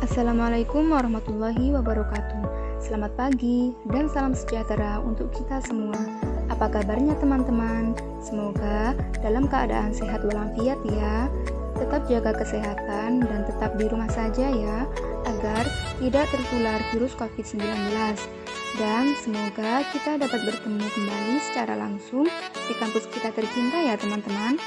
Assalamualaikum warahmatullahi wabarakatuh. Selamat pagi dan salam sejahtera untuk kita semua. Apa kabarnya teman-teman? Semoga dalam keadaan sehat walafiat ya. Tetap jaga kesehatan dan tetap di rumah saja ya, agar tidak tertular virus COVID-19. Dan semoga kita dapat bertemu kembali secara langsung di kampus kita tercinta ya teman-teman.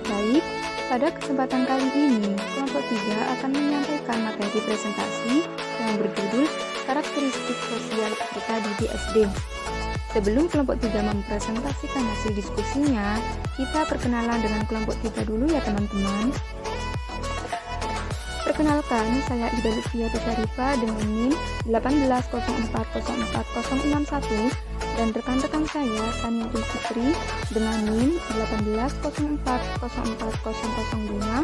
Baik, pada kesempatan kali ini, kelompok 3 akan menyampaikan materi presentasi yang berjudul karakteristik sosial peserta didik SD. Sebelum kelompok 3 mempresentasikan hasil diskusinya, kita perkenalan dengan kelompok 3 dulu ya teman-teman. Perkenalkan, saya Ida Lutfia Syarifah dengan NIM 180404061 dan rekan-rekan saya Saniatul Fitri dengan NIM 180404005,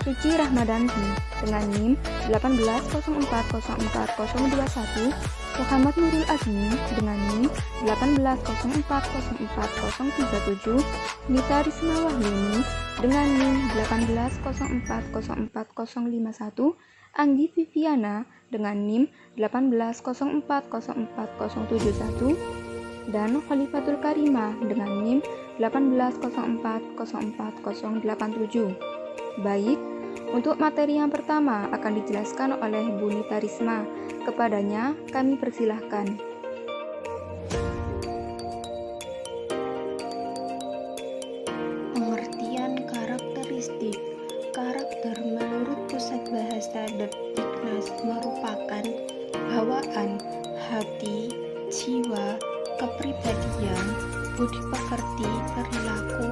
Suci Rahmadanti dengan NIM 180404021, Muhammad Nurul Azmi dengan NIM 180404037, Nita Risma Wahyuni dengan NIM 180404051, Anggi Viviana dengan NIM 180404071, dan Khalifatul Karimah dengan NIM 180404087. Baik, untuk materi yang pertama akan dijelaskan oleh Bu Nita Risma. Kepadanya kami persilahkan. Pengertian karakteristik. Karakter menurut Pusat Bahasa Depdiknas merupakan bawaan, hati, jiwa, kepribadian, budi pekerti, perilaku,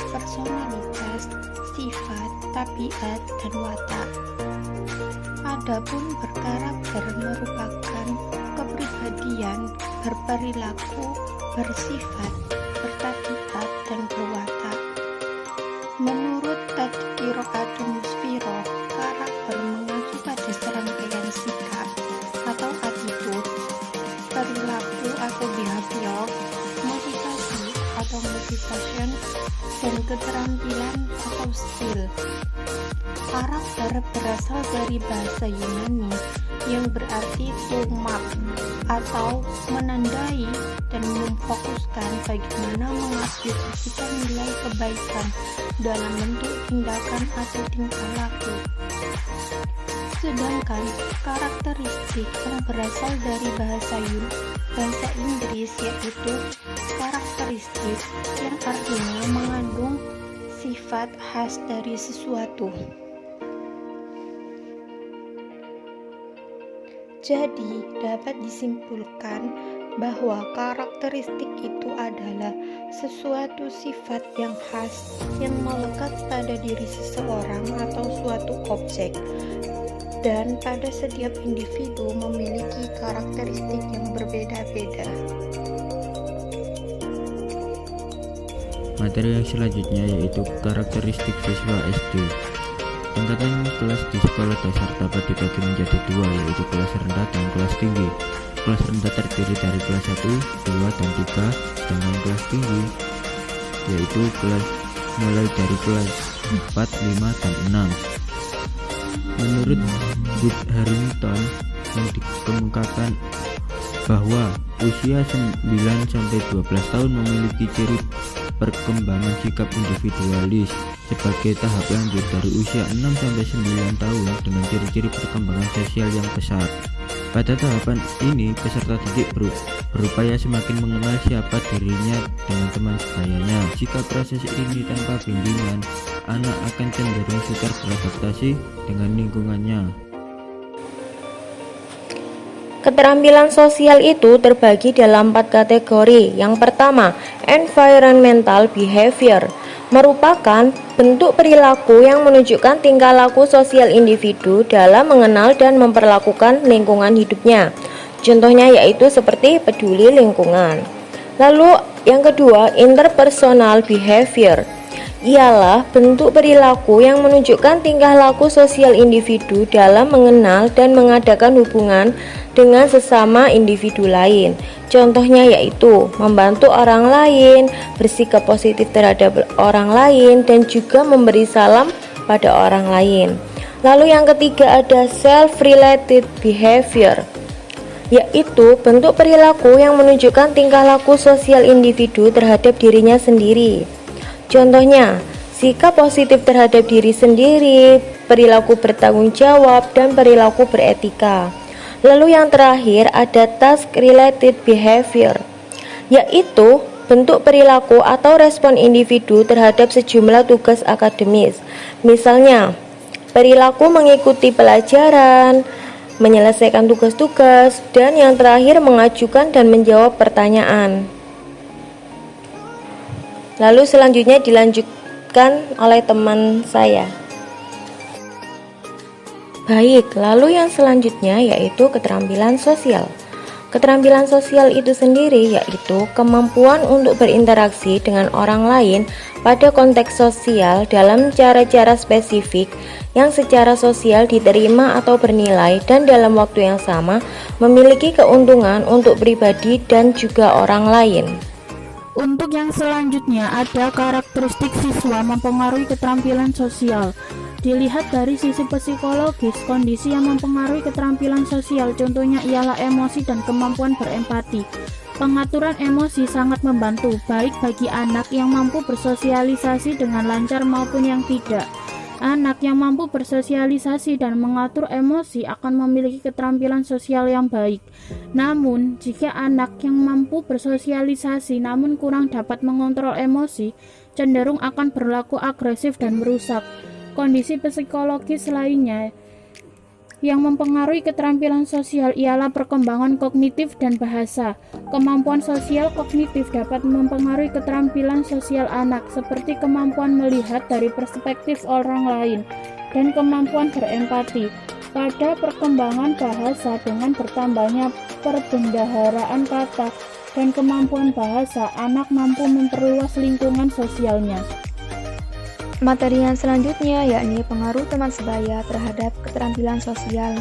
personalitas, sifat, tabiat, dan watak. Adapun berkarakter merupakan kepribadian, berperilaku, bersifat, bertabiat, dan berwatak. Menurut Tadkiro Musfiro, karakter mengacu pada serangkaian sikap atau attitude, perilaku atau behavior, motivasi atau motivation, dan keterampilan atau skill. Karakter berasal dari bahasa Yunani yang berarti to map atau menandai dan memfokuskan bagaimana mengaplikasikan nilai kebaikan dalam bentuk tindakan atau tingkah laku. Sedangkan karakteristik yang berasal dari bahasa Inggris yaitu karakteristik yang artinya mengandung sifat khas dari sesuatu. Jadi, dapat disimpulkan bahwa karakteristik itu adalah sesuatu sifat yang khas yang melekat pada diri seseorang atau suatu objek, dan pada setiap individu memiliki karakteristik yang berbeda-beda. Materi yang selanjutnya yaitu karakteristik siswa SD. Tingkatan kelas di sekolah dasar dapat dibagi menjadi dua, yaitu kelas rendah dan kelas tinggi. Kelas rendah terdiri dari kelas 1, 2, dan 3, dengan kelas tinggi yaitu kelas mulai dari kelas 4, 5, dan 6. Menurut Bud Harrington yang dikemukakan bahwa usia 9-12 tahun memiliki ciri perkembangan sikap individualis sebagai tahap lanjut dari usia 6-9 tahun dengan ciri-ciri perkembangan sosial yang pesat. Pada tahapan ini, peserta didik berupaya semakin mengenal siapa dirinya dengan teman sebayanya. Jika proses ini tanpa bimbingan, anak akan cenderung sukar beradaptasi dengan lingkungannya. Keterampilan sosial itu terbagi dalam 4 kategori. Yang pertama, environmental behavior, merupakan bentuk perilaku yang menunjukkan tingkah laku sosial individu dalam mengenal dan memperlakukan lingkungan hidupnya. Contohnya yaitu seperti peduli lingkungan. Lalu yang kedua, interpersonal behavior, ialah bentuk perilaku yang menunjukkan tingkah laku sosial individu dalam mengenal dan mengadakan hubungan dengan sesama individu lain. Contohnya yaitu membantu orang lain, bersikap positif terhadap orang lain, dan juga memberi salam pada orang lain. Lalu yang ketiga ada self-related behavior, yaitu bentuk perilaku yang menunjukkan tingkah laku sosial individu terhadap dirinya sendiri. Contohnya, sikap positif terhadap diri sendiri, perilaku bertanggung jawab, dan perilaku beretika. Lalu yang terakhir ada task-related behavior, yaitu bentuk perilaku atau respon individu terhadap sejumlah tugas akademis. Misalnya, perilaku mengikuti pelajaran, menyelesaikan tugas-tugas, dan yang terakhir mengajukan dan menjawab pertanyaan. Lalu selanjutnya dilanjutkan oleh teman saya. Baik, lalu yang selanjutnya yaitu keterampilan sosial. Keterampilan sosial itu sendiri yaitu kemampuan untuk berinteraksi dengan orang lain pada konteks sosial dalam cara-cara spesifik yang secara sosial diterima atau bernilai dan dalam waktu yang sama memiliki keuntungan untuk pribadi dan juga orang lain. Untuk yang selanjutnya ada karakteristik siswa mempengaruhi keterampilan sosial. Dilihat dari sisi psikologis, kondisi yang mempengaruhi keterampilan sosial contohnya ialah emosi dan kemampuan berempati. Pengaturan emosi sangat membantu, baik bagi anak yang mampu bersosialisasi dengan lancar maupun yang tidak. Anak yang mampu bersosialisasi dan mengatur emosi akan memiliki keterampilan sosial yang baik. Namun, jika anak yang mampu bersosialisasi namun kurang dapat mengontrol emosi, cenderung akan berlaku agresif dan merusak. Kondisi psikologis lainnya yang mempengaruhi keterampilan sosial ialah perkembangan kognitif dan bahasa. Kemampuan sosial kognitif dapat mempengaruhi keterampilan sosial anak, seperti kemampuan melihat dari perspektif orang lain dan kemampuan berempati. Pada perkembangan bahasa, dengan bertambahnya perbendaharaan kata dan kemampuan bahasa, anak mampu memperluas lingkungan sosialnya. Materi yang selanjutnya yakni pengaruh teman sebaya terhadap keterampilan sosial.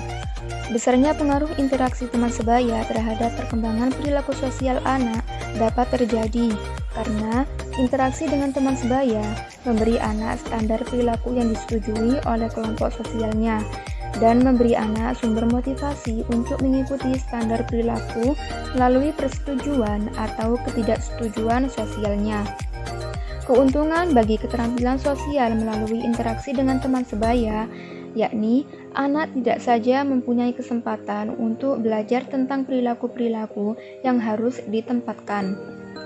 Besarnya pengaruh interaksi teman sebaya terhadap perkembangan perilaku sosial anak dapat terjadi karena interaksi dengan teman sebaya memberi anak standar perilaku yang disetujui oleh kelompok sosialnya dan memberi anak sumber motivasi untuk mengikuti standar perilaku melalui persetujuan atau ketidaksetujuan sosialnya. Keuntungan bagi keterampilan sosial melalui interaksi dengan teman sebaya, yakni anak tidak saja mempunyai kesempatan untuk belajar tentang perilaku-perilaku yang harus ditempatkan,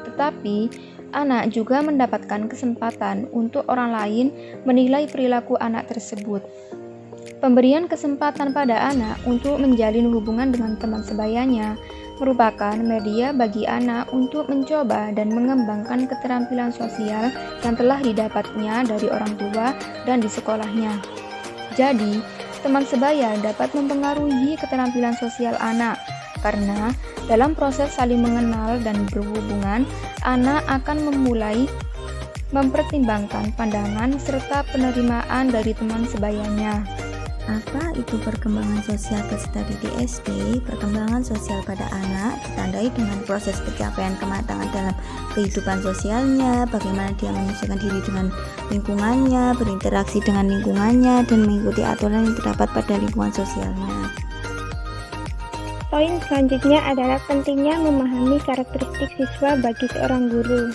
tetapi anak juga mendapatkan kesempatan untuk orang lain menilai perilaku anak tersebut. Pemberian kesempatan pada anak untuk menjalin hubungan dengan teman sebayanya merupakan media bagi anak untuk mencoba dan mengembangkan keterampilan sosial yang telah didapatnya dari orang tua dan di sekolahnya. Jadi, teman sebaya dapat mempengaruhi keterampilan sosial anak, karena dalam proses saling mengenal dan berhubungan, anak akan memulai mempertimbangkan pandangan serta penerimaan dari teman sebayanya. Apa itu perkembangan sosial peserta didik SD? Perkembangan sosial pada anak ditandai dengan proses pencapaian kematangan dalam kehidupan sosialnya, bagaimana dia menyesuaikan diri dengan lingkungannya, berinteraksi dengan lingkungannya, dan mengikuti aturan yang terdapat pada lingkungan sosialnya. Poin selanjutnya adalah pentingnya memahami karakteristik siswa bagi seorang guru.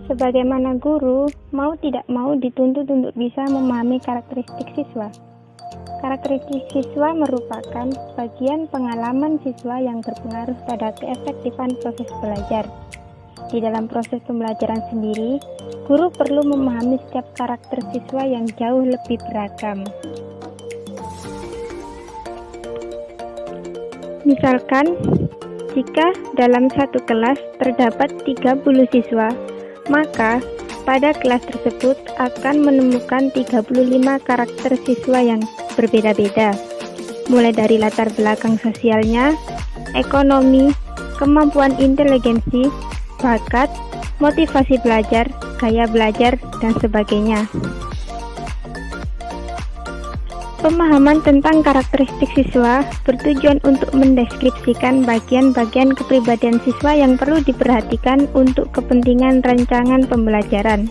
Sebagaimana guru, mau tidak mau dituntut untuk bisa memahami karakteristik siswa. Karakteristik siswa merupakan bagian pengalaman siswa yang berpengaruh pada keefektifan proses belajar. Di dalam proses pembelajaran sendiri, guru perlu memahami setiap karakter siswa yang jauh lebih beragam. Misalkan, jika dalam satu kelas terdapat 30 siswa, maka pada kelas tersebut akan menemukan 35 karakter siswa yang berbeda-beda, mulai dari latar belakang sosialnya, ekonomi, kemampuan inteligensi, bakat, motivasi belajar, gaya belajar, dan sebagainya. Pemahaman tentang karakteristik siswa bertujuan untuk mendeskripsikan bagian-bagian kepribadian siswa yang perlu diperhatikan untuk kepentingan rancangan pembelajaran.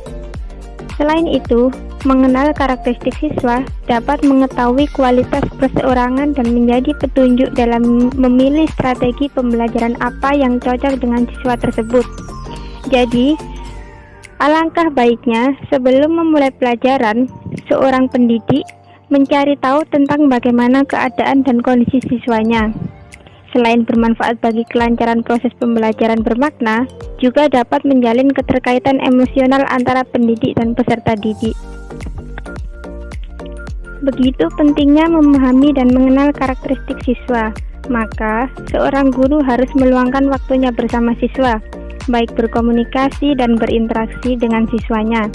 Selain itu, mengenal karakteristik siswa dapat mengetahui kualitas perseorangan dan menjadi petunjuk dalam memilih strategi pembelajaran apa yang cocok dengan siswa tersebut. Jadi, alangkah baiknya sebelum memulai pelajaran, seorang pendidik mencari tahu tentang bagaimana keadaan dan kondisi siswanya. Selain bermanfaat bagi kelancaran proses pembelajaran bermakna, juga dapat menjalin keterkaitan emosional antara pendidik dan peserta didik. Begitu pentingnya memahami dan mengenal karakteristik siswa, maka seorang guru harus meluangkan waktunya bersama siswa, baik berkomunikasi dan berinteraksi dengan siswanya,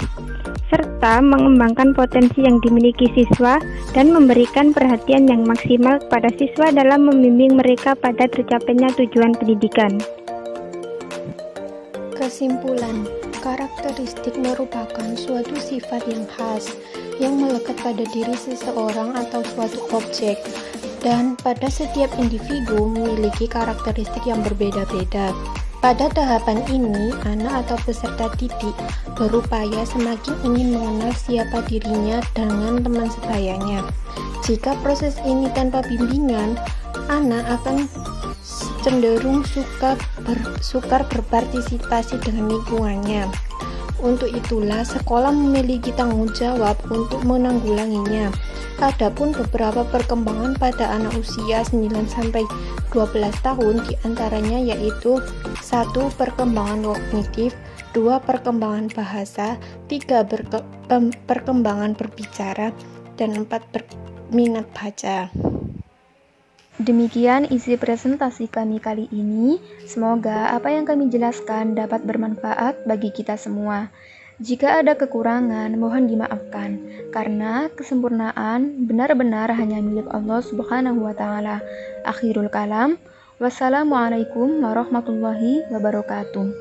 serta mengembangkan potensi yang dimiliki siswa dan memberikan perhatian yang maksimal kepada siswa dalam membimbing mereka pada tercapainya tujuan pendidikan. Kesimpulan, karakteristik merupakan suatu sifat yang khas yang melekat pada diri seseorang atau suatu objek, dan pada setiap individu memiliki karakteristik yang berbeda-beda. Pada tahapan ini, anak atau peserta didik berupaya semakin ingin mengenal siapa dirinya dengan teman sebayanya. Jika proses ini tanpa bimbingan, anak akan cenderung sukar berpartisipasi dengan lingkungannya. Untuk itulah, sekolah memiliki tanggung jawab untuk menanggulanginya. Adapun beberapa perkembangan pada anak usia 9-12 tahun diantaranya yaitu 1. Perkembangan kognitif, 2. Perkembangan bahasa, 3. Perkembangan berbicara, dan 4. Minat baca. Demikian isi presentasi kami kali ini. Semoga apa yang kami jelaskan dapat bermanfaat bagi kita semua. Jika ada kekurangan, mohon dimaafkan, karena kesempurnaan benar-benar hanya milik Allah Subhanahu wa Ta'ala. Akhirul kalam, wassalamualaikum warahmatullahi wabarakatuh.